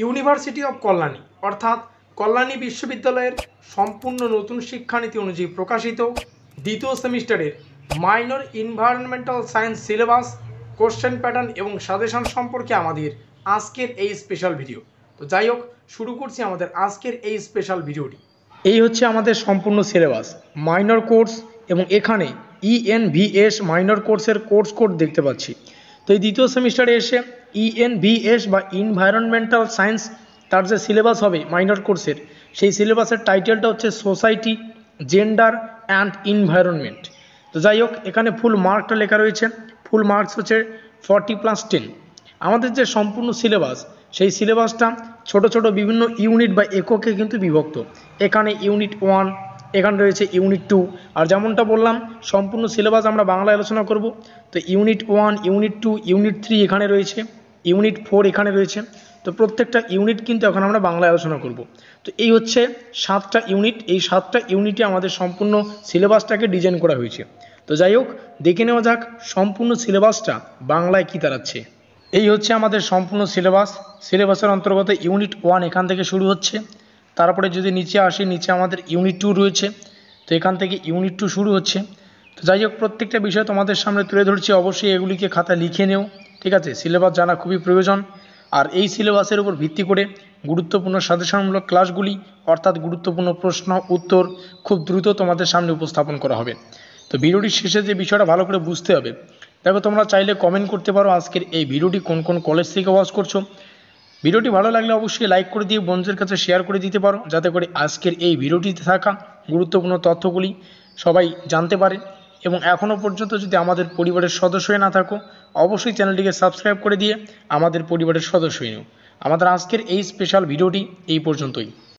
University of Kalyani অর্থাৎ কল্যাণী বিশ্ববিদ্যালয়ের সম্পূর্ণ নতুন শিক্ষানীতি অনুযায়ী প্রকাশিত দ্বিতীয় সেমিস্টারের minor environmental science syllabus, question pattern এবং সাজেশন সম্পর্কে আমাদের আজকের এই স্পেশাল ভিডিও। তো যাই হোক, শুরু করছি আমাদের আজকের এই স্পেশাল ভিডিওটি। এই হচ্ছে আমাদের সম্পূর্ণ সিলেবাস, মাইনর কোর্স, এবং এখানে ENVS মাইনর কোর্সের কোর্স কোড দেখতে পাচ্ছি। তো এই দ্বিতীয় সেমিস্টারে এসে ENVS বা এনভায়রনমেন্টাল সায়েন্স তার যে সিলেবাস হবে মাইনর কোর্সের, সেই সিলেবাসের টাইটেলটা হচ্ছে সোসাইটি, জেন্ডার অ্যান্ড এনভায়রনমেন্ট। তো যাই হোক, এখানে ফুল মার্কটা লেখা রয়েছে, ফুল মার্কস হচ্ছে 40+10। আমাদের যে সম্পূর্ণ সিলেবাস, সেই সিলেবাসটা ছোট ছোট বিভিন্ন ইউনিট বা এককে কিন্তু বিভক্ত। এখানে ইউনিট 1, এখানে রয়েছে ইউনিট 2, আর যেমনটা বললাম সম্পূর্ণ সিলেবাস আমরা বাংলায় আলোচনা করব। তো ইউনিট 1, ইউনিট 2, ইউনিট 3 এখানে রয়েছে, ইউনিট 4 এখানে রয়েছে। তো প্রত্যেকটা ইউনিট কিন্তু এখন আমরা বাংলায় আলোচনা করব। তো এই হচ্ছে 7টা ইউনিট, এই 7টা ইউনিটে আমাদের সম্পূর্ণ সিলেবাসটাকে ডিজাইন করা হয়েছে। তো যাই হোক, দেখে নেওয়া যাক সম্পূর্ণ সিলেবাসটা বাংলায় কী দাঁড়াচ্ছে। এই হচ্ছে আমাদের সম্পূর্ণ সিলেবাস। সিলেবাসের অন্তর্গত ইউনিট 1 এখান থেকে শুরু হচ্ছে। তারপরে যদি নিচে আসি, নিচে আমাদের ইউনিট 2 রয়েছে। তো এখান থেকে ইউনিট 2 শুরু হচ্ছে। তো যাই হোক, প্রত্যেকটা বিষয় তোমাদের সামনে তুলে ধরছি, অবশ্যই এগুলিকে খাতায় লিখে নেও, ঠিক আছে? সিলেবাস জানা খুবই প্রয়োজন। আর এই সিলেবাসের উপর ভিত্তি করে গুরুত্বপূর্ণ সাজেশনমূলক ক্লাসগুলি, অর্থাৎ গুরুত্বপূর্ণ প্রশ্ন উত্তর খুব দ্রুত তোমাদের সামনে উপস্থাপন করা হবে। তো ভিডিওটির শেষে যে বিষয়টা ভালো করে বুঝতে হবে, দেখো তোমরা চাইলে কমেন্ট করতে পারো আজকের এই ভিডিওটি কোন কোন কলেজ থেকে ওয়াচ করছো। ভিডিওটি ভালো লাগলে অবশ্যই লাইক করে দিয়ে বন্ধুদের কাছে শেয়ার করে দিতে পারো, যাতে করে আজকের এই ভিডিওটিতে থাকা গুরুত্বপূর্ণ তথ্যগুলি সবাই জানতে পারে। এবং এখনও পর্যন্ত যদি আমাদের পরিবারের সদস্য হয়ে না থাকো, অবশ্যই চ্যানেলটিকে সাবস্ক্রাইব করে দিয়ে আমাদের পরিবারের সদস্য হয়ে নিও। আমাদের আজকের এই স্পেশাল ভিডিওটি এই পর্যন্তই।